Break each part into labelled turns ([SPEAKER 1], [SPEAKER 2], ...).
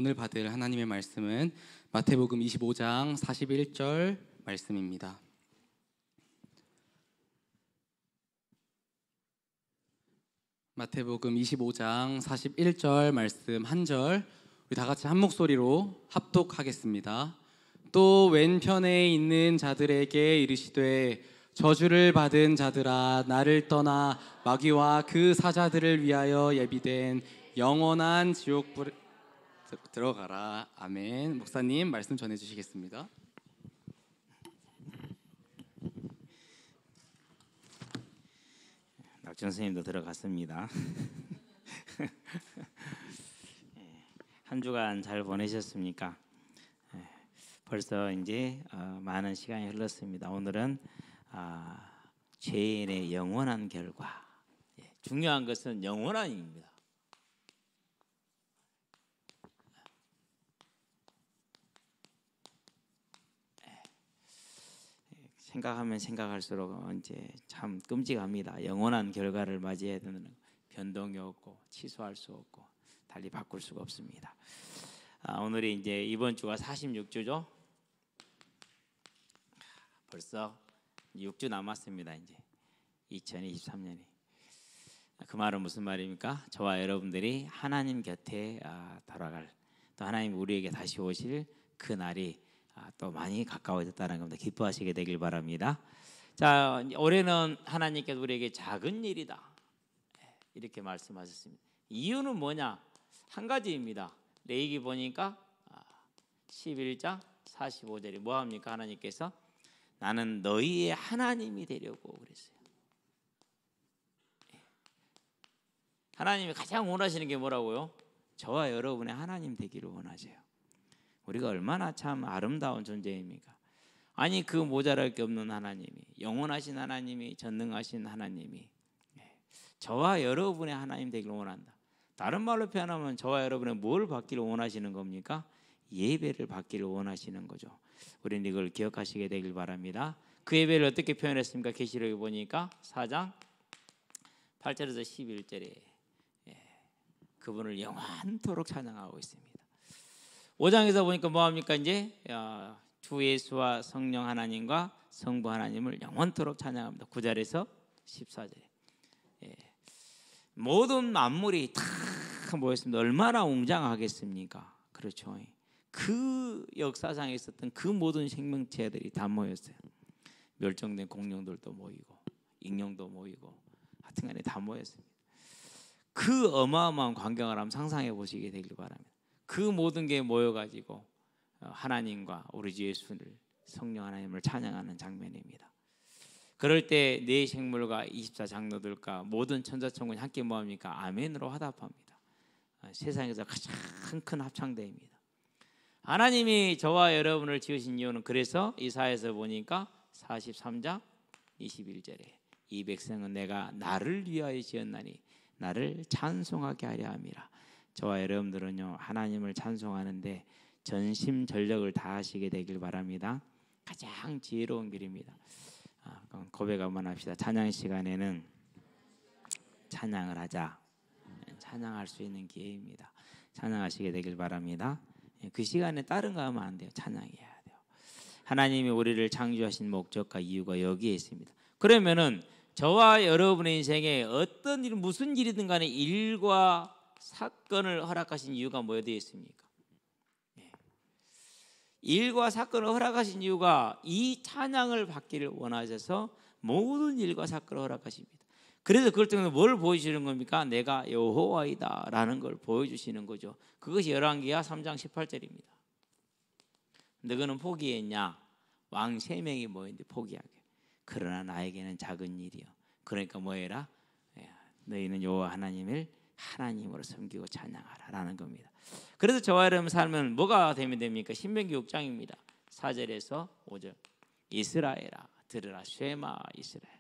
[SPEAKER 1] 오늘 받을 하나님의 말씀은 마태복음 25장 41절 말씀입니다. 마태복음 25장 41절 말씀 한 절 우리 다 같이 한 목소리로 합독하겠습니다. 또 왼편에 있는 자들에게 이르시되 저주를 받은 자들아 나를 떠나 마귀와 그 사자들을 위하여 예비된 영원한 지옥불에 들어가라. 아멘. 목사님 말씀 전해 주시겠습니다.
[SPEAKER 2] 낙준 선생님도 들어갔습니다. 한 주간 잘 보내셨습니까? 벌써 이제 많은 시간이 흘렀습니다. 오늘은 죄인의 영원한 결과. 중요한 것은 영원한입니다. 생각하면 생각할수록 이제 참 끔찍합니다. 영원한 결과를 맞이해야 되는 변동이 없고 취소할 수 없고 달리 바꿀 수가 없습니다. 오늘이 이제 이번 주가 46주죠. 벌써 6주 남았습니다. 이제 2023년이. 그 말은 무슨 말입니까? 저와 여러분들이 하나님 곁에 돌아갈, 또 하나님 우리에게 다시 오실 그 날이 또 많이 가까워졌다는 겁니다. 기뻐하시게 되길 바랍니다. 자, 올해는 하나님께서 우리에게 작은 일이다 이렇게 말씀하셨습니다. 이유는 뭐냐? 한 가지입니다. 레위기 보니까 11장 45절이 뭐합니까? 하나님께서 나는 너희의 하나님이 되려고 그랬어요. 하나님이 가장 원하시는 게 뭐라고요? 저와 여러분의 하나님 되기를 원하세요. 우리가 얼마나 참 아름다운 존재입니까? 아니 그 모자랄 게 없는 하나님이, 영원하신 하나님이, 전능하신 하나님이 저와 여러분의 하나님 되기를 원한다. 다른 말로 표현하면 저와 여러분의 뭘 받기를 원하시는 겁니까? 예배를 받기를 원하시는 거죠. 우리는 이걸 기억하시게 되길 바랍니다. 그 예배를 어떻게 표현했습니까? 계시록에 보니까 4장 8절에서 11절에 그분을 영원토록 찬양하고 있습니다. 5장에서 보니까 뭐합니까? 이제 주 예수와 성령 하나님과 성부 하나님을 영원토록 찬양합니다. 9절에서 14절에 모든 만물이 다 모였습니다. 얼마나 웅장하겠습니까? 그렇죠. 그 역사상에 있었던 그 모든 생명체들이 다 모였어요. 멸종된 공룡들도 모이고 익룡도 모이고 하여튼간에 다 모였습니다. 그 어마어마한 광경을 한번 상상해 보시게 되길 바랍니다. 그 모든 게 모여가지고 하나님과 우리 주 예수를 성령 하나님을 찬양하는 장면입니다. 그럴 때 네 생물과 24장로들과 모든 천사천군이 함께 뭐합니까? 아멘으로 화답합니다. 세상에서 가장 큰 합창대입니다. 하나님이 저와 여러분을 지으신 이유는 그래서 이사야에서 보니까 43장 21절에 이 백성은 내가 나를 위하여 지었나니 나를 찬송하게 하려 함이라. 저와 여러분들은요 하나님을 찬송하는데 전심전력을 다하시게 되길 바랍니다. 가장 지혜로운 길입니다. 고백 한번 합시다. 찬양 시간에는 찬양을 하자. 찬양할 수 있는 기회입니다. 찬양하시게 되길 바랍니다. 그 시간에 다른 거 하면 안 돼요. 찬양해야 돼요. 하나님이 우리를 창조하신 목적과 이유가 여기에 있습니다. 그러면은 저와 여러분의 인생에 어떤 일, 무슨 일이든 간에 일과 사건을 허락하신 이유가 뭐에 되어 있습니까? 일과 사건을 허락하신 이유가 이 찬양을 받기를 원하셔서 모든 일과 사건을 허락하십니다. 그래서 그럴 때는 뭘 보여주시는 겁니까? 내가 여호와이다 라는 걸 보여주시는 거죠. 그것이 열왕기하 3장 18절입니다. 너희는 포기했냐? 왕 3명이 모였는데 포기하게. 그러나 나에게는 작은 일이요. 그러니까 뭐해라? 너희는 여호와 하나님을 하나님으로 섬기고 찬양하라 라는 겁니다. 그래서 저와 여러분 삶은 뭐가 되면 됩니까? 신명기 6장입니다. 4절에서 5절 이스라엘아 들으라 쉐마 이스라엘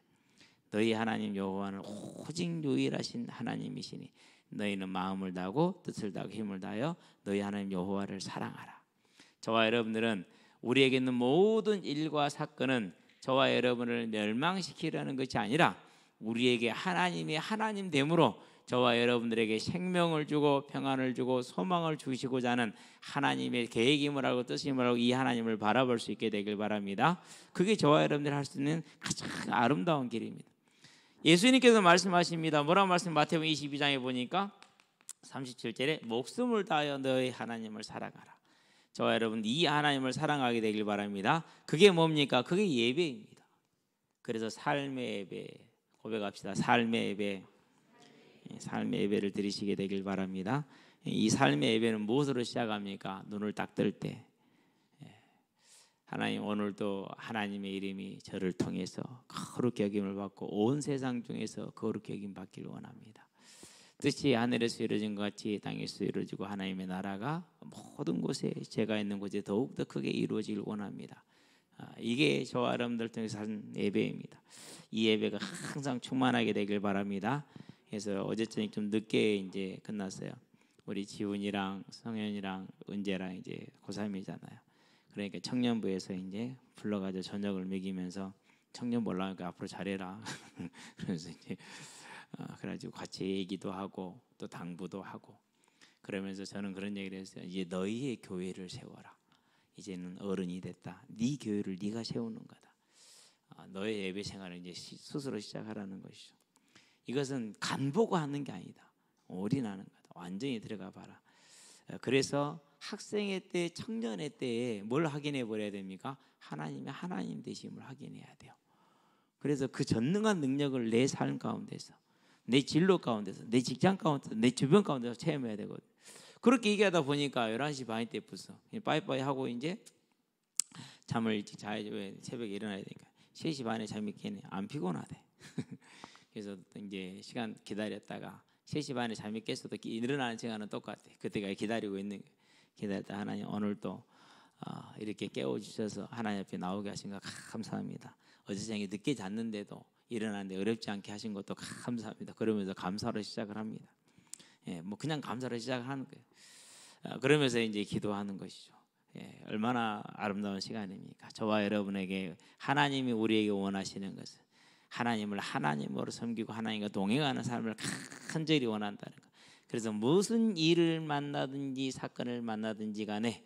[SPEAKER 2] 너희 하나님 여호와는 오직 유일하신 하나님이시니 너희는 마음을 다하고 뜻을 다하고 힘을 다하여 너희 하나님 여호와를 사랑하라. 저와 여러분들은 우리에게 있는 모든 일과 사건은 저와 여러분을 멸망시키려는 것이 아니라 우리에게 하나님이 하나님 됨으로 저와 여러분들에게 생명을 주고 평안을 주고 소망을 주시고자 하는 하나님의 계획임을 알고 뜻임을 알고 이 하나님을 바라볼 수 있게 되길 바랍니다. 그게 저와 여러분들이 할 수 있는 가장 아름다운 길입니다. 예수님께서 말씀하십니다. 뭐라고 말씀? 마태복음 22장에 보니까 37절에 목숨을 다하여 너의 하나님을 사랑하라. 저와 여러분 이 하나님을 사랑하게 되길 바랍니다. 그게 뭡니까? 그게 예배입니다. 그래서 삶의 예배 고백합시다. 삶의 예배, 삶의 예배를 드리시게 되길 바랍니다. 이 삶의 예배는 무엇으로 시작합니까? 눈을 딱 뜰 때 하나님 오늘도 하나님의 이름이 저를 통해서 거룩히 여김을 받고 온 세상 중에서 거룩히 여김 받기를 원합니다. 뜻이 하늘에서 이루어진 것 같이 땅에서 이루어지고 하나님의 나라가 모든 곳에 제가 있는 곳에 더욱더 크게 이루어지길 원합니다. 이게 저와 여러분들 통해서 하는 예배입니다. 이 예배가 항상 충만하게 되길 바랍니다. 그래서 어제 저녁 좀 늦게 이제 끝났어요. 우리 지훈이랑 성현이랑 은재랑 이제 고3이잖아요. 그러니까 청년부에서 이제 불러가지고 저녁을 먹이면서 청년부 올라오니까 앞으로 잘해라. 그래서 이제 그래가지고 같이 얘기도 하고 또 당부도 하고 그러면서 저는 그런 얘기를 했어요. 이제 너희의 교회를 세워라. 이제는 어른이 됐다. 네 교회를 네가 세우는 거다. 너의 예배 생활을 이제 스스로 시작하라는 것이죠. 이것은 간보고 하는 게 아니다. 올인하는 거다. 완전히 들어가 봐라. 그래서 학생의 때, 청년의 때에 뭘 확인해 버려야 됩니까? 하나님의 하나님 되심을 확인해야 돼요. 그래서 그 전능한 능력을 내 삶 가운데서, 내 진로 가운데서, 내 직장 가운데서, 내 주변 가운데서 체험해야 되거든요. 그렇게 얘기하다 보니까 11시 반 때 벌써 빠이빠이 하고 이제 잠을 일찍 자야지. 왜 새벽에 일어나야 되니까 3시 반에 잠이 깨네. 안 피곤하대. 그래서 이제 시간 기다렸다가 3시 반에 잠이 깼어도 일어나는 시간은 똑같아. 그때가 기다리고 있는 거예요. 기다렸다 하나님 오늘도 이렇게 깨워주셔서 하나님 앞에 나오게 하신 거 감사합니다. 어제 저녁에 늦게 잤는데도 일어나는데 어렵지 않게 하신 것도 감사합니다. 그러면서 감사로 시작을 합니다. 뭐 그냥 감사로 시작을 하는 거예요. 그러면서 이제 기도하는 것이죠. 얼마나 아름다운 시간입니까? 저와 여러분에게 하나님이 우리에게 원하시는 것은 하나님을 하나님으로 섬기고 하나님과 동행하는 삶을 간절히 원한다는 것. 그래서 무슨 일을 만나든지 사건을 만나든지 간에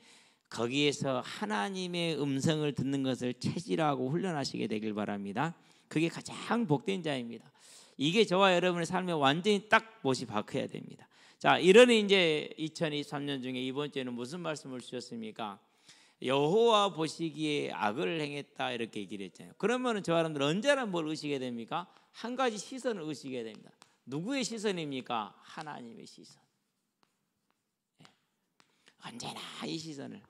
[SPEAKER 2] 거기에서 하나님의 음성을 듣는 것을 체질하고 훈련하시게 되길 바랍니다. 그게 가장 복된 자입니다. 이게 저와 여러분의 삶에 완전히 딱 못이 박혀야 됩니다. 자, 이런 이제 2023년 중에 이번 주에는 무슨 말씀을 주셨습니까? 여호와 보시기에 악을 행했다 이렇게 얘기를 했잖아요. 그러면은 저와 여러분들 언제나 뭘 의식해야 됩니까? 한 가지 시선을 의식해야 됩니다. 누구의 시선입니까? 하나님의 시선. 언제나 이 시선을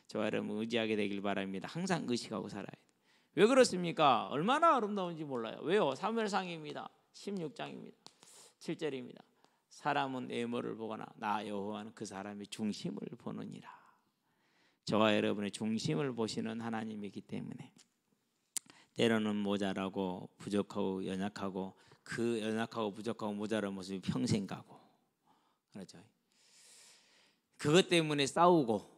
[SPEAKER 2] 저와 여러분 의지하게 되길 바랍니다. 항상 의식하고 살아야 돼요. 왜 그렇습니까? 얼마나 아름다운지 몰라요. 왜요? 사무엘상입니다. 16장입니다. 7절입니다. 사람은 외모를 보거나 나 여호와는 그 사람의 중심을 보느니라. 저와 여러분의 중심을 보시는 하나님이기 때문에 때로는 모자라고 부족하고 연약하고 그 연약하고 부족하고 모자란 모습이 평생 가고 그렇죠. 그것 때문에 싸우고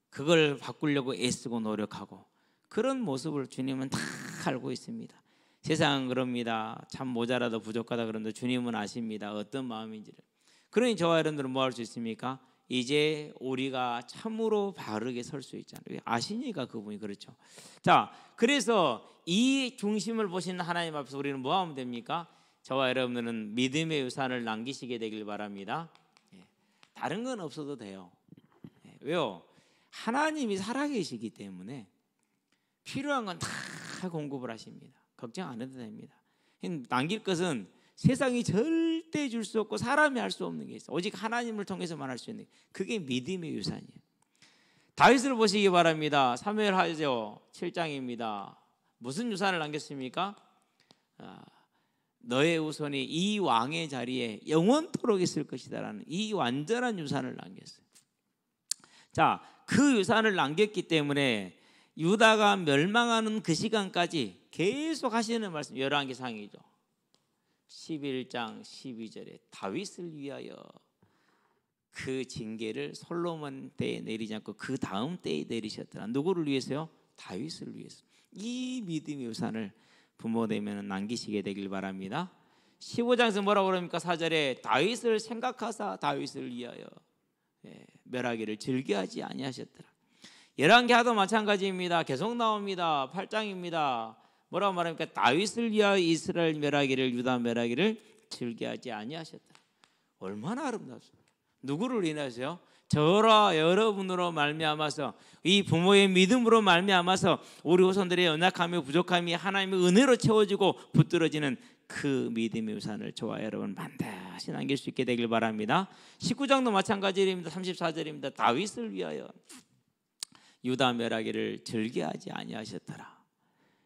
[SPEAKER 2] 그걸 바꾸려고 애쓰고 노력하고 그런 모습을 주님은 다 알고 있습니다. 세상은 그럽니다. 참 모자라다 부족하다 그런데 주님은 아십니다. 어떤 마음인지를. 그러니 저와 여러분들은 뭐 할 수 있습니까? 이제 우리가 참으로 바르게 설 수 있잖아요. 아시니까 그분이 그렇죠. 자, 그래서 이 중심을 보시는 하나님 앞에서 우리는 뭐 하면 됩니까? 저와 여러분들은 믿음의 유산을 남기시게 되길 바랍니다. 다른 건 없어도 돼요. 왜요? 하나님이 살아계시기 때문에 필요한 건 다 공급을 하십니다. 걱정 안 해도 됩니다. 남길 것은 세상이 절대 줄 수 없고 사람이 할 수 없는 게 있어. 오직 하나님을 통해서만 할 수 있는 게. 그게 믿음의 유산이에요. 다윗을 보시기 바랍니다. 사무엘하죠 7장입니다. 무슨 유산을 남겼습니까? 너의 후손이 이 왕의 자리에 영원토록 있을 것이다라는 이 완전한 유산을 남겼어요. 자, 그 유산을 남겼기 때문에 유다가 멸망하는 그 시간까지 계속 하시는 말씀 열왕기상이죠. 11장 12절에 다윗을 위하여 그 징계를 솔로몬 때에 내리지 않고 그 다음 때에 내리셨더라. 누구를 위해서요? 다윗을 위해서. 이 믿음의 유산을 부모 되면 남기시게 되길 바랍니다. 15장에서 뭐라고 그럽니까? 4절에 다윗을 생각하사 다윗을 위하여 멸하기를 즐겨하지 아니하셨더라. 열왕기하도 마찬가지입니다. 계속 나옵니다. 8장입니다. 뭐라고 말합니까? 다윗을 위하여 이스라엘 멸하기를 유다 멸하기를 즐겨하지 아니하셨더라. 얼마나 아름답습니까? 누구를 인하여서요? 저와 여러분으로 말미암아서, 이 부모의 믿음으로 말미암아서 우리 후손들의 연약함이 부족함이 하나님의 은혜로 채워지고 붙들어지는 그 믿음의 우산을 저와 여러분 반드시 남길 수 있게 되길 바랍니다. 19장도 마찬가지입니다. 34절입니다. 다윗을 위하여 유다 멸하기를 즐겨하지 아니하셨더라.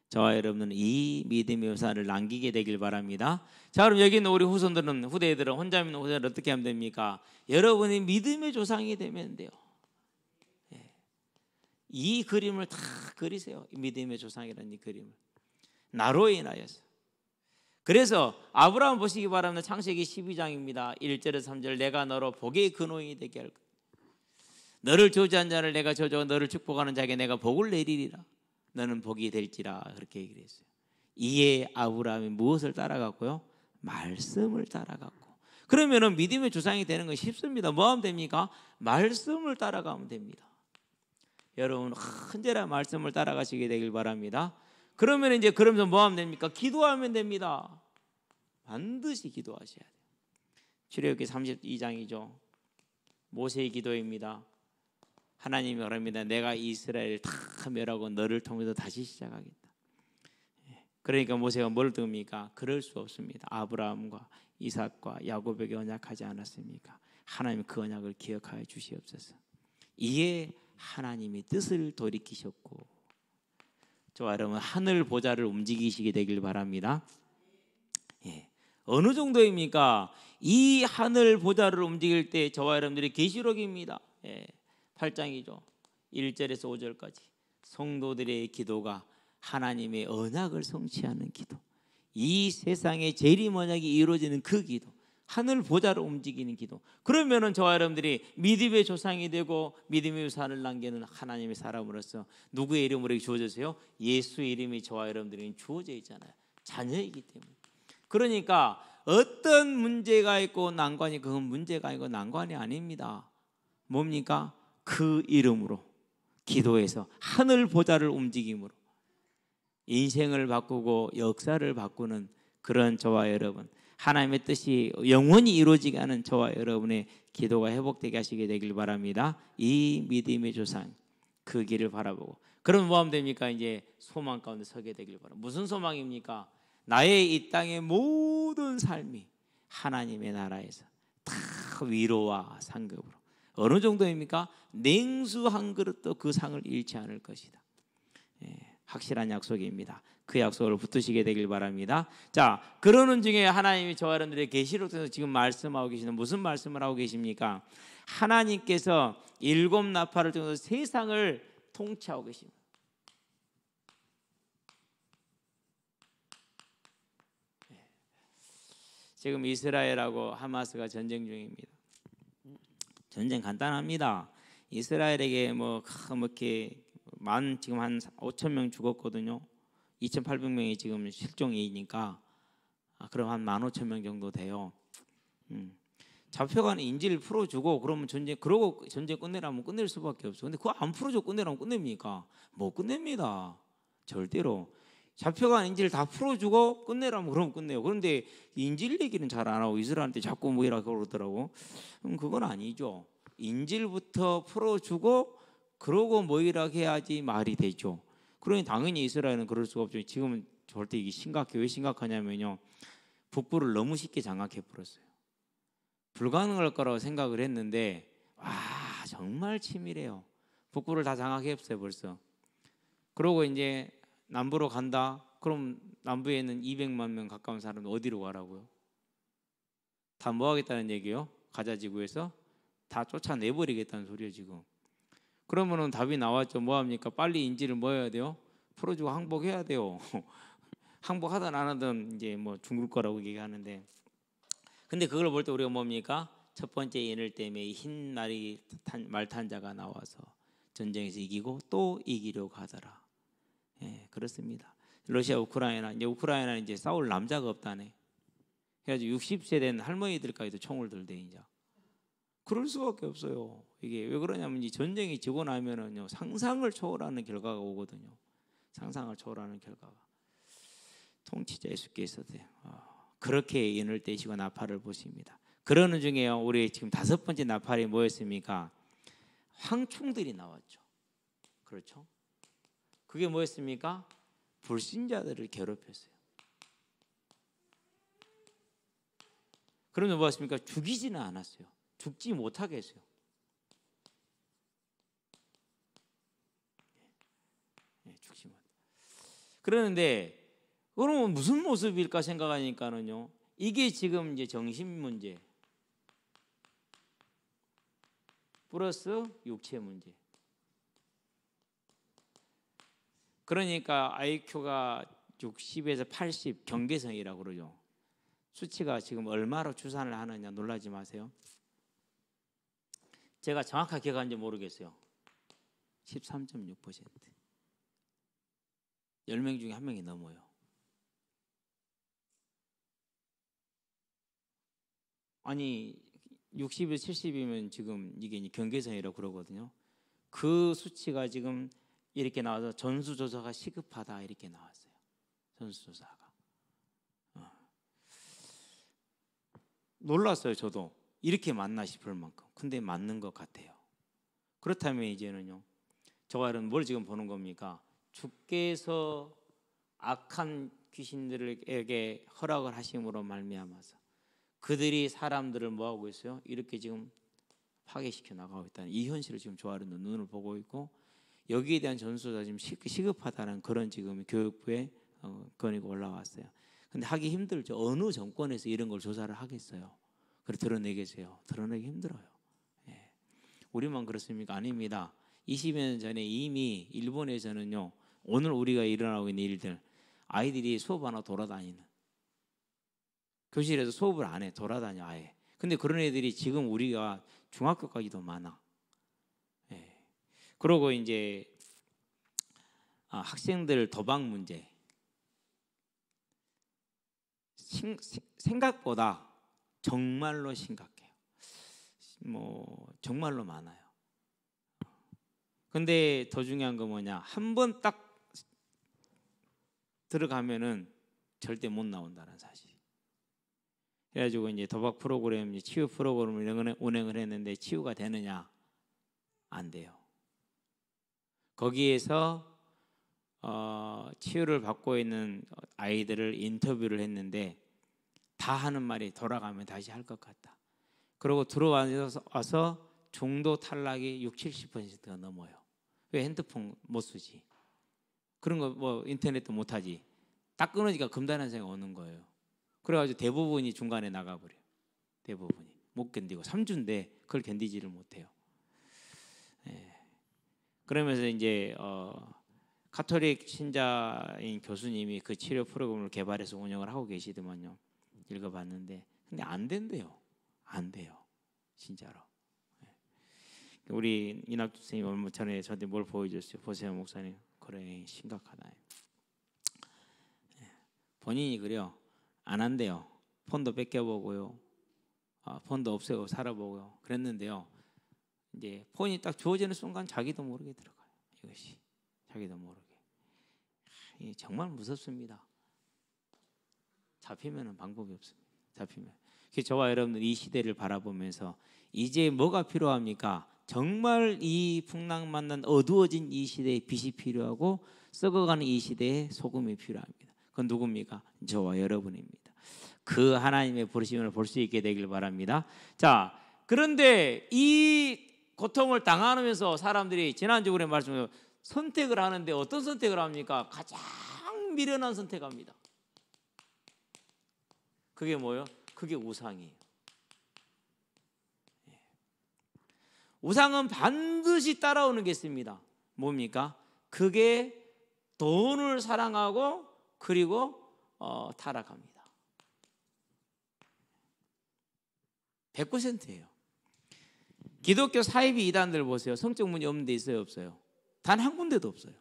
[SPEAKER 2] 저와 여러분은 이 믿음의 우산을 남기게 되길 바랍니다. 자, 그럼 여기 있는 우리 후대들은 혼자 있는 후대들은 어떻게 하면 됩니까? 여러분이 믿음의 조상이 되면 돼요. 이 그림을 다 그리세요. 믿음의 조상이라는 이 그림을 나로 인하여서. 그래서 아브라함 보시기 바랍니다. 창세기 12장입니다. 1절에서 3절. 내가 너로 복의 근원이 되게 할 것이다. 너를 저주한 자를 내가 저주하고 너를 축복하는 자에게 내가 복을 내리리라. 너는 복이 될지라. 그렇게 얘기를 했어요. 이에 아브라함이 무엇을 따라갔고요? 말씀을 따라갔고. 그러면은 믿음의 조상이 되는 건 쉽습니다. 뭐 하면 됩니까? 말씀을 따라가면 됩니다. 여러분 언제나 말씀을 따라가시게 되길 바랍니다. 그러면 이제 그러면서 뭐 하면 됩니까? 기도하면 됩니다. 반드시 기도하셔야 돼요. 출애굽기 32장이죠. 모세의 기도입니다. 하나님이 말합니다. 내가 이스라엘을 다 멸하고 너를 통해서 다시 시작하겠다. 그러니까 모세가 뭘 듭니까? 그럴 수 없습니다. 아브라함과 이삭과 야곱에게 언약하지 않았습니까? 하나님 그 언약을 기억하여 주시옵소서. 이에 하나님이 뜻을 돌이키셨고, 저와 여러분 하늘 보좌를 움직이시게 되길 바랍니다. 어느 정도입니까? 이 하늘 보좌를 움직일 때 저와 여러분들이 계시록입니다. 8장이죠. 1절에서 5절까지 성도들의 기도가 하나님의 언약을 성취하는 기도, 이 세상의 재림 언약이 이루어지는 그 기도, 하늘 보좌를 움직이는 기도. 그러면은 저와 여러분들이 믿음의 조상이 되고 믿음의 유산을 남기는 하나님의 사람으로서 누구의 이름으로 주어졌어요? 예수의 이름이 저와 여러분들에게 주어져 있잖아요. 자녀이기 때문에. 그러니까 어떤 문제가 있고 난관이, 그건 문제가 아니고 난관이 아닙니다. 뭡니까? 그 이름으로 기도해서 하늘 보좌를 움직임으로 인생을 바꾸고 역사를 바꾸는 그런 저와 여러분, 하나님의 뜻이 영원히 이루어지게 하는 저와 여러분의 기도가 회복되게 하시게 되길 바랍니다. 이 믿음의 조상 그 길을 바라보고, 그럼 뭐 하면 됩니까? 이제 소망 가운데 서게 되길 바랍니다. 무슨 소망입니까? 나의 이 땅의 모든 삶이 하나님의 나라에서 다 위로와 상급으로. 어느 정도입니까? 냉수 한 그릇도 그 상을 잃지 않을 것이다. 확실한 약속입니다. 그 약속을 붙드시게 되길 바랍니다. 자, 그러는 중에 하나님이 저와 여러분들의 계시록 통해서 지금 말씀하고 계시는, 무슨 말씀을 하고 계십니까? 하나님께서 일곱 나팔을 통해서 세상을 통치하고 계십니다. 지금 이스라엘하고 하마스가 전쟁 중입니다. 전쟁 간단합니다. 이스라엘에게 이렇게 지금 한 5천 명 죽었거든요. 2,800명이 지금 실종이니까 그럼 한 15,000명 정도 돼요. 잡혀가는 인질을 풀어주고 그러면 전쟁 끝내라면 끝낼 수밖에 없어. 근데 그거 안 풀어줘 끝내라면 끝냅니까? 못 끝냅니다. 절대로. 잡혀간 인질 다 풀어주고 끝내라면 그럼 끝내요. 그런데 인질 얘기는 잘 안 하고 이스라엘한테 자꾸 이라고 그러더라고. 그건 아니죠. 인질부터 풀어주고 그러고 이라고 해야지 말이 되죠. 그러니 당연히 이스라엘은 그럴 수가 없죠. 지금은 절대 이게 심각해. 왜 심각하냐면요, 북부를 너무 쉽게 장악해 버렸어요. 불가능할 거라고 생각을 했는데 정말 치밀해요. 북부를 다 장악했어요 벌써. 그러고 이제 남부로 간다. 그럼 남부에는 200만 명 가까운 사람은 어디로 가라고요? 다 뭐 하겠다는 얘기요? 가자 지구에서 다 쫓아내버리겠다는 소리예요 지금. 그러면은 답이 나왔죠. 뭐 합니까? 빨리 인질을 뭐 해야 돼요? 풀어주고 항복해야 돼요. 항복하든 안 하든 이제 죽을 거라고 얘기하는데, 근데 그걸 볼 때 우리가 뭡니까? 첫 번째 인을 때문에 흰 말 탄 자가 나와서 전쟁에서 이기고 또 이기려고 하더라. 그렇습니다. 러시아 우크라이나 이제 싸울 남자가 없다네. 그래가지고 60세 된 할머니들까지도 총을 들대 이제. 그럴 수밖에 없어요. 이게 왜 그러냐면 이 전쟁이 지고 나면은요 상상을 초월하는 결과가 오거든요. 상상을 초월하는 결과가. 통치자 예수께서도 그렇게 인을 떼시고 나팔을 보십니다. 그러는 중에요 우리 지금 5번째 나팔이 뭐였습니까? 황충들이 나왔죠. 그렇죠? 그게 뭐였습니까? 불신자들을 괴롭혔어요. 그러면 뭐였습니까? 죽이지는 않았어요. 죽지 못하게 했어요. 죽지 못. 그러는데 그러면 무슨 모습일까 생각하니까는요. 이게 지금 이제 정신 문제 플러스 육체 문제. 그러니까 IQ가 60에서 80 경계선이라고 그러죠. 수치가 지금 얼마로 추산을 하느냐 놀라지 마세요. 제가 정확하게 기억하는지 모르겠어요. 13.6%. 10명 중에 1명이 넘어요. 아니 60에서 70이면 지금 이게 경계선이라고 그러거든요. 그 수치가 지금 이렇게 나와서 전수조사가 시급하다 이렇게 나왔어요. 전수조사가. 놀랐어요. 저도 이렇게 맞나 싶을 만큼. 근데 맞는 것 같아요. 그렇다면 이제는요. 저가 이런 뭘 지금 보는 겁니까? 주께서 악한 귀신들에게 허락을 하심으로 말미암아서 그들이 사람들을 뭐하고 있어요? 이렇게 지금 파괴시켜 나가고 있다는 이 현실을 지금 조아르는 눈을 보고 있고 여기에 대한 전수가 지금 시급하다는 그런 지금 교육부에 건의가 올라왔어요. 근데 하기 힘들죠. 어느 정권에서 이런 걸 조사를 하겠어요? 그래 드러내겠어요? 드러내기 힘들어요. 예. 우리만 그렇습니까? 아닙니다. 20여 년 전에 이미 일본에서는요. 오늘 우리가 일어나고 있는 일들 아이들이 수업 안 하고 돌아다니는 교실에서 수업을 안 해 돌아다녀 아예. 근데 그런 애들이 지금 우리가 중학교까지도 많아. 예. 그러고 이제 학생들 도박 문제 생각보다 정말로 심각해요. 뭐 정말로 많아요. 근데 더 중요한 건 뭐냐? 한 번 딱 들어가면은 절대 못 나온다는 사실. 그래가지고 이제 도박 프로그램, 치유 프로그램을 운행을 했는데 치유가 되느냐? 안 돼요. 거기에서 치유를 받고 있는 아이들을 인터뷰를 했는데 다 하는 말이 돌아가면 다시 할 것 같다. 그리고 들어와서 중도 탈락이 60-70%가 넘어요. 왜 핸드폰 못 쓰지? 그런 거 뭐 인터넷도 못 하지. 딱 끊어지니까 금단한 생각 오는 거예요. 그래가지고 대부분이 중간에 나가버려요. 대부분이 못 견디고 3주인데 그걸 견디지를 못해요. 예. 그러면서 이제 가톨릭 신자인 교수님이 그 치료 프로그램을 개발해서 운영을 하고 계시더만요. 읽어봤는데 근데 안 된대요. 안 돼요. 진짜로. 우리 이낙주 선생님 얼마 전에 저한테 뭘 보여줬어요. 보세요 목사님. 그래 심각하다. 본인이 그래요. 안 한대요. 폰도 뺏겨보고요. 폰도 없애고 살아보고요. 그랬는데요. 이제 폰이 딱 주어지는 순간 자기도 모르게 들어가요. 이것이 자기도 모르게. 정말 무섭습니다. 잡히면은 방법이 없습니다. 잡히면. 그래서 저와 여러분들 이 시대를 바라보면서 이제 뭐가 필요합니까? 정말 이 풍랑만난 어두워진 이 시대에 빛이 필요하고 썩어가는 이 시대에 소금이 필요합니다. 그건 누굽니까? 저와 여러분입니다. 그 하나님의 부르심을 볼 수 있게 되길 바랍니다. 자, 그런데 이 고통을 당하면서 사람들이 지난주 우리 말씀으로 선택을 하는데 어떤 선택을 합니까? 가장 미련한 선택합니다. 그게 뭐예요? 그게 우상이에요. 우상은 반드시 따라오는 게 있습니다. 뭡니까? 그게 돈을 사랑하고 그리고 타락합니다. 100%예요. 기독교 사이비 이단들 보세요. 성적 문제 없는 데 있어요, 없어요? 단 한 군데도 없어요.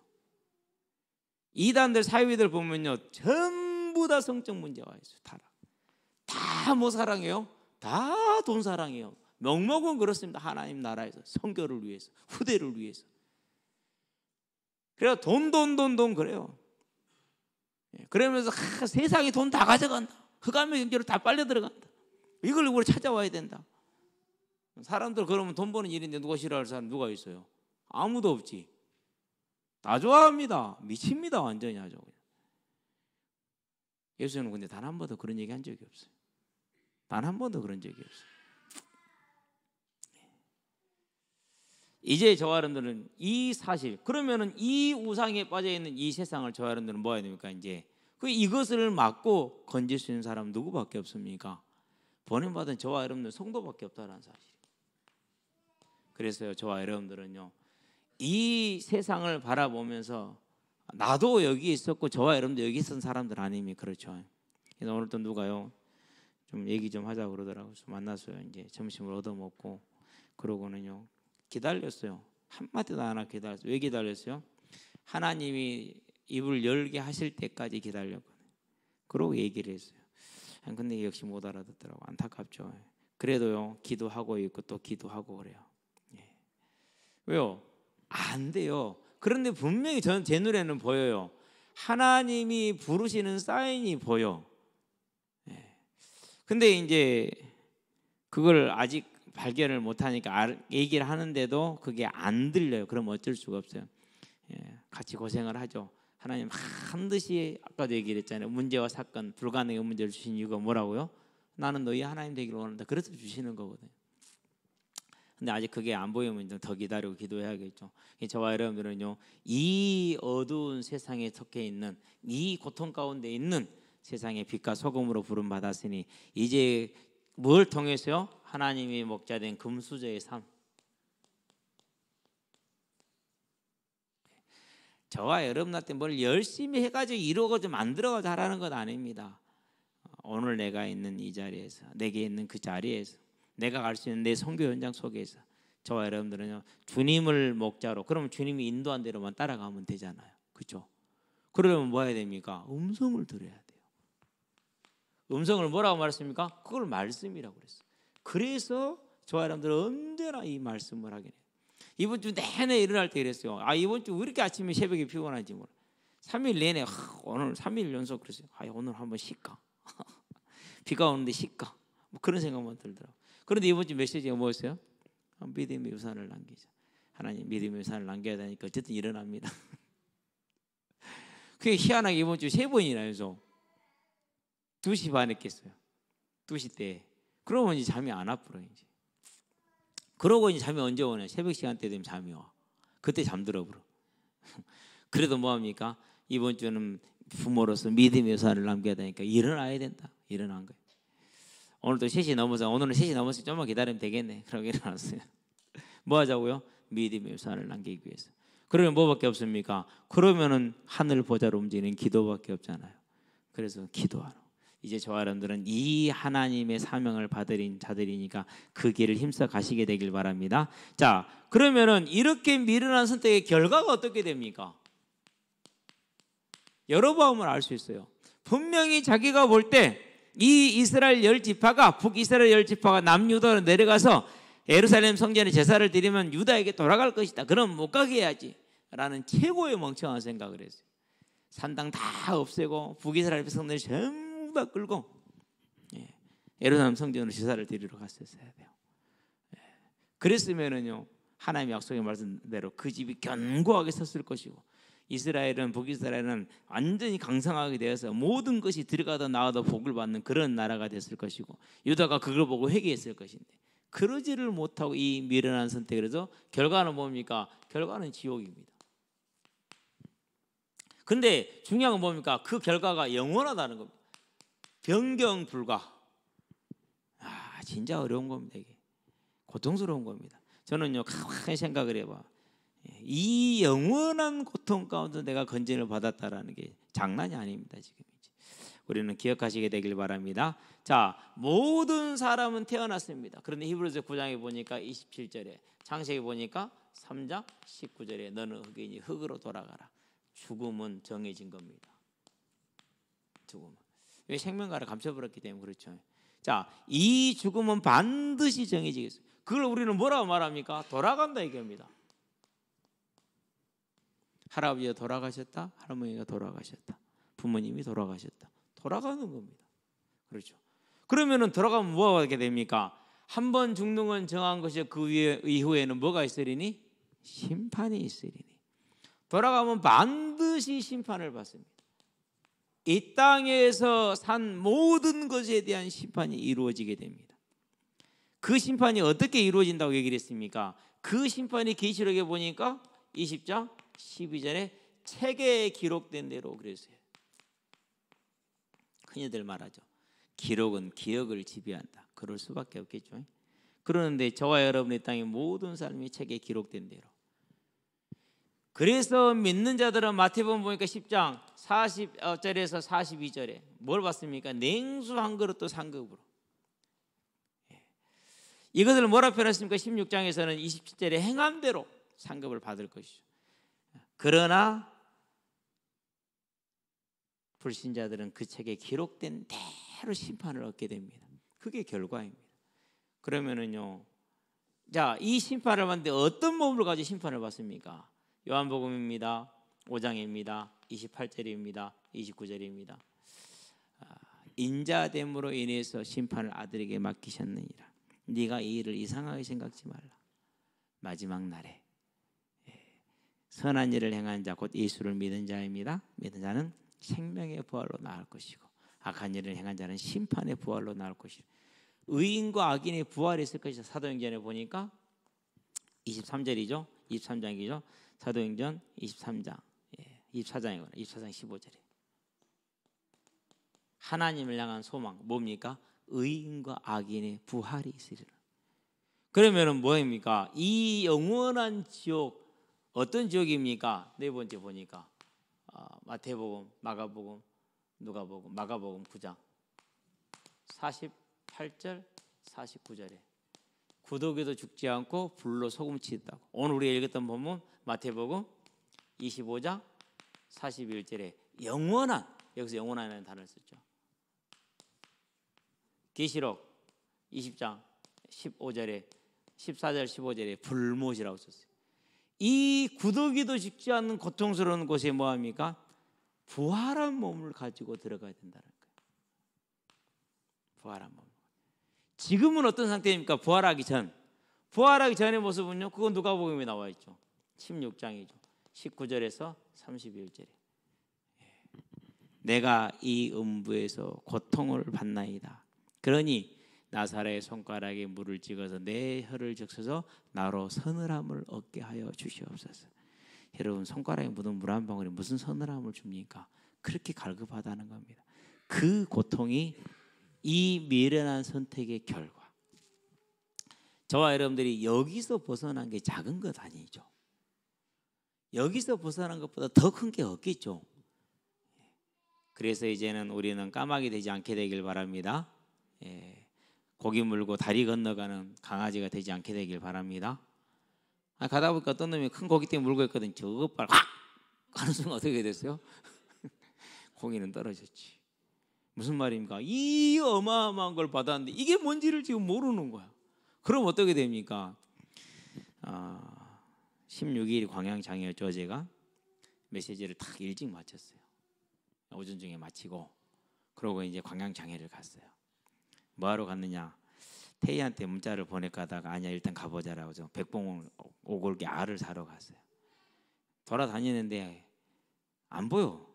[SPEAKER 2] 이단들 사이비들 보면요, 전부 다 성적 문제가 있어요. 타락. 다 다 뭐 사랑해요? 다 돈 사랑해요. 명목은 그렇습니다. 하나님 나라에서 선교를 위해서, 후대를 위해서. 그래서 돈 그래요. 그러면서 세상에 돈 다 가져간다. 흑암의 경제로 다 빨려 들어간다. 이걸 우리 찾아와야 된다. 사람들 그러면 돈 버는 일인데 누가 싫어할 사람 누가 있어요? 아무도 없지. 다 좋아합니다. 미칩니다. 완전히 아주. 예수님은 근데 단 한 번도 그런 얘기 한 적이 없어요. 단 한 번도 그런 적이 없어요. 이제 저와 여러분들은 이 사실, 그러면은 이 우상에 빠져 있는 이 세상을 저와 여러분들은 뭐 해야 됩니까? 이제 이것을 막고 건질 수 있는 사람 누구밖에 없습니까? 번영받은 저와 여러분들 성도밖에 없다는 사실. 그래서요, 저와 여러분들은요, 이 세상을 바라보면서 나도 여기 있었고 저와 여러분도 여기 있었던 사람들 아닙니까? 그렇죠. 그래서 오늘 또 누가요, 좀 얘기 좀 하자 그러더라고요. 만났어요. 이제 점심을 얻어먹고 그러고는요, 기다렸어요. 한마디도 안 하고 기다렸어요. 왜 기다렸어요? 하나님이 입을 열게 하실 때까지 기다렸거든요. 그러고 얘기를 했어요. 근데 역시 못 알아듣더라고. 안타깝죠. 그래도요, 기도하고 있고 또 기도하고 그래요. 왜요? 안 돼요. 그런데 분명히 저는 제 눈에는 보여요. 하나님이 부르시는 사인이 보여. 근데 이제 그걸 아직 발견을 못하니까 얘기를 하는데도 그게 안 들려요. 그럼 어쩔 수가 없어요. 같이 고생을 하죠. 하나님 반드시 아까도 얘기를 했잖아요. 문제와 사건, 불가능의 문제를 주신 이유가 뭐라고요? 나는 너희 하나님 되기를 원한다. 그래서 주시는 거거든요. 근데 아직 그게 안 보이면 좀 더 기다리고 기도해야겠죠. 저와 여러분들은요, 이 어두운 세상에 속해 있는, 이 고통 가운데 있는 세상의 빛과 소금으로 부름 받았으니 이제 뭘 통해서요? 하나님이 목자된 금수저의 삶. 저와 여러분한테 뭘 열심히 해가지고 이루어가지고 만들어가지고 하라는 건 아닙니다. 오늘 내가 있는 이 자리에서, 내게 있는 그 자리에서, 내가 갈 수 있는 내 선교 현장 속에서 저와 여러분들은요, 주님을 목자로, 그러면 주님이 인도한 대로만 따라가면 되잖아요. 그렇죠? 그러려면 뭐 해야 됩니까? 음성을 들어야 돼요. 음성을 뭐라고 말했습니까? 그걸 말씀이라고 그랬어요. 그래서 저와 여러분들은 언제나 이 말씀을 하게 돼요. 이번 주 내내 일어날 때 이랬어요. 이번 주 왜 이렇게 아침에 새벽에 피곤한지 몰라. 3일 내내 오늘 3일 연속 그랬어요. 오늘 한번 쉴까? 비가 오는데 쉴까? 뭐 그런 생각만 들더라고요. 그런데 이번 주 메시지가 뭐였어요? 믿음의 유산을 남기자. 하나님 믿음의 유산을 남겨야 되니까 어쨌든 일어납니다. 그게 희한하게 이번 주 3번이나 해서 2시 반에 깼어요. 2시 때. 그러면 이제 잠이 안 와버려 이제. 그러고 이제 잠이 언제 오냐? 새벽 시간대 되면 잠이 와. 그때 잠들어 버려. 그래도 뭐 합니까? 이번 주는 부모로서 믿음의 유산을 남겨야 되니까 일어나야 된다. 일어난 거예요. 오늘도 3시 넘어서, 오늘은 3시 넘어서 좀만 기다리면 되겠네. 그러고 일어났어요. 뭐 하자고요? 믿음의 유산을 남기기 위해서. 그러면 뭐밖에 없습니까? 그러면은 하늘 보좌로 움직이는 기도밖에 없잖아요. 그래서 기도하러. 이제 저와 여러분들은 이 하나님의 사명을 받으린 자들이니까 그 길을 힘써 가시게 되길 바랍니다. 자, 그러면은 이렇게 미련한 선택의 결과가 어떻게 됩니까? 열어보면 알 수 있어요. 분명히 자기가 볼 때 이 이스라엘 10지파가, 북이스라엘 10지파가 남유다로 내려가서 예루살렘 성전에 제사를 드리면 유다에게 돌아갈 것이다. 그럼 못 가게 해야지 라는 최고의 멍청한 생각을 했어요. 산당 다 없애고 북이스라엘 백성들이 전부 다 끌고 예루살렘 성전으로 제사를 드리러 갔었어야 돼요. 그랬으면은요, 하나님의 약속의 말씀대로 그 집이 견고하게 섰을 것이고, 이스라엘은, 북이스라엘은 완전히 강성하게 되어서 모든 것이 들어가다 나와도 복을 받는 그런 나라가 됐을 것이고, 유다가 그걸 보고 회개했을 것인데 그러지를 못하고 이 미련한 선택을 해서 결과는 뭡니까? 결과는 지옥입니다. 근데 중요한 건 뭡니까? 그 결과가 영원하다는 겁니다. 변경 불가. 진짜 어려운 겁니다. 이게 고통스러운 겁니다. 저는요, 가만히 생각을 해봐. 이 영원한 고통 가운데 내가 건진을 받았다라는 게 장난이 아닙니다. 지금 이제 우리는 기억하시게 되길 바랍니다. 자, 모든 사람은 태어났습니다. 그런데 히브리서 9장에 보니까 27절에, 창세기 보니까 3장 19절에 너는 흑이니 흙으로 돌아가라. 죽음은 정해진 겁니다. 죽음은. 왜 생명가를 감춰버렸기 때문에 그렇죠. 자, 이 죽음은 반드시 정해지겠습니다. 그걸 우리는 뭐라고 말합니까? 돌아간다 이겁니다. 할아버지가 돌아가셨다, 할머니가 돌아가셨다, 부모님이 돌아가셨다. 돌아가는 겁니다. 그렇죠. 그러면은 돌아가면 뭐가 하게 됩니까? 한 번 죽는 건 정한 것이 그 이후에는 뭐가 있으리니? 심판이 있으리니. 돌아가면 반드시 심판을 받습니다. 이 땅에서 산 모든 것에 대한 심판이 이루어지게 됩니다. 그 심판이 어떻게 이루어진다고 얘기를 했습니까? 그 심판이 계시록에 보니까 20장 12절에 책에 기록된 대로 그랬어요. 흔히들 말하죠. 기록은 기억을 지배한다. 그럴 수밖에 없겠죠. 그러는데 저와 여러분의 땅의 모든 삶이 책에 기록된 대로. 그래서 믿는 자들은 마태복음 보니까 10장 40절에서 42절에 뭘 받습니까? 냉수 한 그릇도 상급으로. 이것을 뭐라 표현했습니까? 16장에서는 27절에 행함대로 상급을 받을 것이죠. 그러나 불신자들은 그 책에 기록된 대로 심판을 얻게 됩니다. 그게 결과입니다. 그러면은요, 자, 이 심판을 받는데 어떤 몸을 가지고 심판을 받습니까? 요한복음입니다. 5장입니다. 28절입니다. 29절입니다. 인자됨으로 인해서 심판을 아들에게 맡기셨느니라. 네가 이 일을 이상하게 생각지 말라. 마지막 날에 선한 일을 행한 자 곧 예수를 믿은 자입니다. 믿은 자는 생명의 부활로 나을 것이고 악한 일을 행한 자는 심판의 부활로 나을 것이고 의인과 악인의 부활이 있을 것이다. 사도행전에 보니까 23절이죠. 23장이죠. 사도행전 23장 24장이거나 24장 15절에 하나님을 향한 소망 뭡니까? 의인과 악인의 부활이 있으리라. 그러면은 뭐입니까? 이 영원한 지옥 어떤 지옥입니까? 네 번째 보니까 마태복음, 마가복음, 누가복음, 마가복음 9장 48절 49절에 구더기도 죽지 않고 불로 소금치었다고. 오늘 우리가 읽었던 본문 마태복음 25장 41절에 영원한, 여기서 영원한이라는 단어를 썼죠. 계시록 20장 15절에 14절 15절에 불못이라고 썼어요. 이 구더기도 죽지 않는 고통스러운 곳에 뭐합니까? 부활한 몸을 가지고 들어가야 된다는 거예요. 부활한 몸. 지금은 어떤 상태입니까? 부활하기 전의 모습은요, 그건 누가복음에 나와 있죠. 16장이죠. 19절에서 31절에 내가 이 음부에서 고통을 받나이다. 그러니 나사렛의 손가락에 물을 찍어서 내 혀를 적셔서 나로 서늘함을 얻게 하여 주시옵소서. 여러분, 손가락에 묻은 물 한 방울이 무슨 서늘함을 줍니까? 그렇게 갈급하다는 겁니다. 그 고통이 이 미련한 선택의 결과. 저와 여러분들이 여기서 벗어난 게 작은 것 아니죠. 여기서 벗어난 것보다 더 큰 게 없겠죠. 그래서 이제는 우리는 까마귀 되지 않게 되길 바랍니다. 고기 물고 다리 건너가는 강아지가 되지 않게 되길 바랍니다. 가다 보니까 어떤 놈이 큰 고기 때문에 물고 있거든. 저거 빨리 확 하는 순간 어떻게 됐어요? 고기는 떨어졌지. 무슨 말입니까? 이 어마어마한 걸 받았는데 이게 뭔지를 지금 모르는 거야. 그럼 어떻게 됩니까? 16일 광양장이었죠. 제가 메시지를 딱 일찍 마쳤어요. 오전 중에 마치고 그러고 이제 광양장애를 갔어요. 뭐하러 갔느냐? 태희한테 문자를 보낼까 하다가 아니야 일단 가보자라고 저 백봉 오골계 알을 사러 갔어요. 돌아다니는데 안 보여.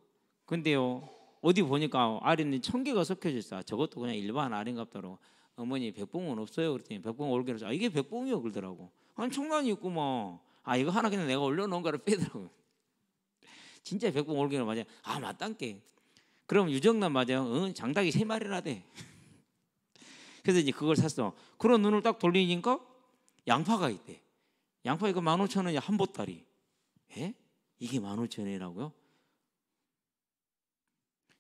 [SPEAKER 2] 근데요 어디 보니까 알이 1000개가 섞여져 있어. 저것도 그냥 일반 알인가 보더라고. 어머니 백봉은 없어요. 그랬더니 백봉 올게로 이게 백봉이요 그러더라고. 아니 청란이 있구만. 이거 하나 그냥 내가 올려놓은 거를 빼더라고. 진짜 백봉 올게로 맞아요. 맞단께. 그럼 유정남 맞아요. 장닭이 3마리나 돼. 그래서 이제 그걸 샀어. 그런 눈을 딱 돌리니까 양파가 있대. 양파 이거 15,000원이야 한 보따리. 이게 15,000원이라고요?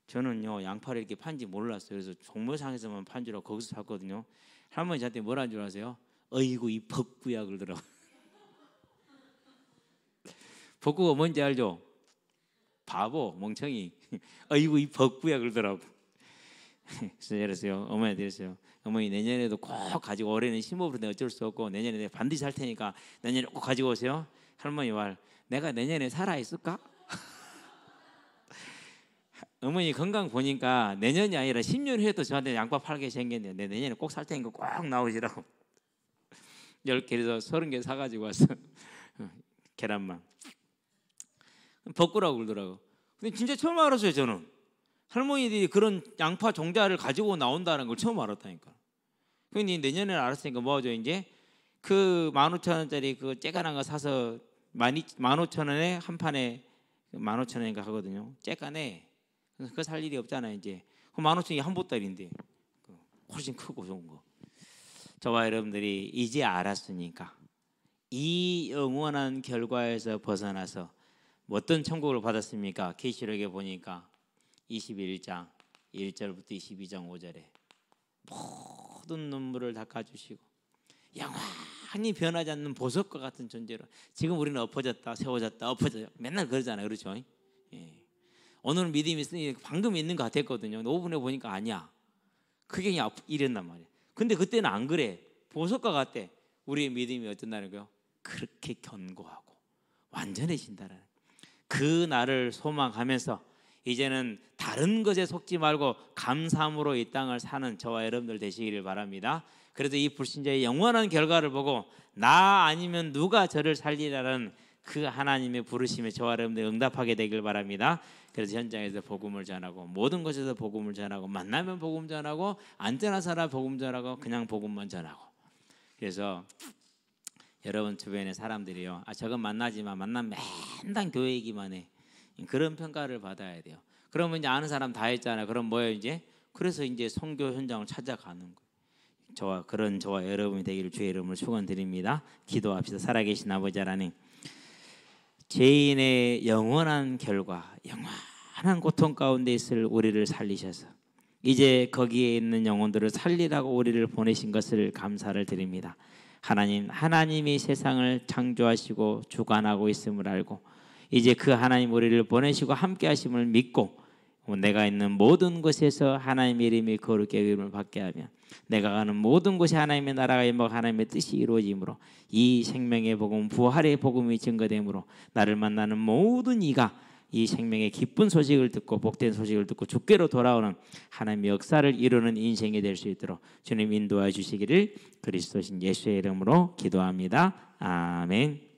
[SPEAKER 2] 저는요 양파를 이렇게 판지 몰랐어요. 그래서 종묘상에서만 판 줄 알고 거기서 샀거든요. 할머니 저한테 뭐라는 줄 아세요? 어이구 이 벅구야 그러더라고. 벅구가 뭔지 알죠? 바보 멍청이. 어이구 이 벅구야 그러더라고. 그래서요 어머니한테 그랬어요. 어머니 내년에도 꼭 가지고 올해는 심호흡으로 내가 어쩔 수 없고 내년에 내가 반드시 할 테니까 내년에 꼭 가지고 오세요. 할머니 말 내가 내년에 살아 있을까? 어머니 건강 보니까 내년이 아니라 10년 후에도 저한테 양파 팔게 생겼네요. 내 내년에 꼭 살 테니까 꼭 나오시라고 10개에서 30개 사가지고 왔어. 계란만 볶으라고 그러더라고. 근데 진짜 처음 알았어요. 저는 할머니들이 그런 양파 종자를 가지고 나온다는 걸 처음 알았다니까. 근데 내년에 알았으니까 뭐죠? 이제 그 15,000원짜리 그 째간한 거 사서 15,000원에 한 판에 15,000원인가 하거든요. 째간에 그거 살 일이 없잖아요. 이제 그 15,000원이 한 보따리인데 훨씬 크고 좋은 거. 저와 여러분들이 이제 알았으니까 이 영원한 결과에서 벗어나서 어떤 천국을 받았습니까? 계시록에 보니까 21장 1절부터 22장 5절에 모든 눈물을 닦아주시고 영원히 변하지 않는 보석과 같은 존재로. 지금 우리는 엎어졌다 세워졌다 엎어져 맨날 그러잖아요. 그렇죠? 예. 오늘은 믿음이 있으니 방금 있는 것 같았거든요. 근데 5분에 보니까 아니야. 그게 그냥 이랬단 말이에요. 근데 그때는 안 그래. 보석과 같대. 우리의 믿음이 어쩐다는 거요? 그렇게 견고하고 완전해진다는 그 날을 소망하면서 이제는 다른 것에 속지 말고 감사함으로 이 땅을 사는 저와 여러분들 되시기를 바랍니다. 그래도 이 불신자의 영원한 결과를 보고 나 아니면 누가 저를 살리라는 그 하나님의 부르심에 저와 여러분들 응답하게 되길 바랍니다. 그래서 현장에서 복음을 전하고 모든 곳에서 복음을 전하고 만나면 복음 전하고 안 전하서나 복음 전하고 그냥 복음만 전하고. 그래서 여러분 주변의 사람들이요, 저건 만나지만 만나면 맨날 교회 얘기만 해. 그런 평가를 받아야 돼요. 그러면 이제 아는 사람 다 했잖아요. 그럼 뭐예요 이제? 그래서 이제 선교 현장을 찾아가는 거예요. 저와 여러분이 되기를 주의 이름으로 축원드립니다. 기도합시다. 살아계신 아버지 하나님, 죄인의 영원한 결과, 영원한 고통 가운데 있을 우리를 살리셔서 이제 거기에 있는 영혼들을 살리라고 우리를 보내신 것을 감사를 드립니다. 하나님이 세상을 창조하시고 주관하고 있음을 알고 이제 그 하나님 우리를 보내시고 함께 하심을 믿고 내가 있는 모든 곳에서 하나님의 이름이 거룩하게 여김을 받게 하며 내가 가는 모든 곳에 하나님의 나라가 임하고 하나님의 뜻이 이루어지므로 이 생명의 복음, 부활의 복음이 증거되므로 나를 만나는 모든 이가 이 생명의 기쁜 소식을 듣고 복된 소식을 듣고 주께로 돌아오는 하나님의 역사를 이루는 인생이 될 수 있도록 주님 인도해 주시기를 그리스도신 예수의 이름으로 기도합니다. 아멘.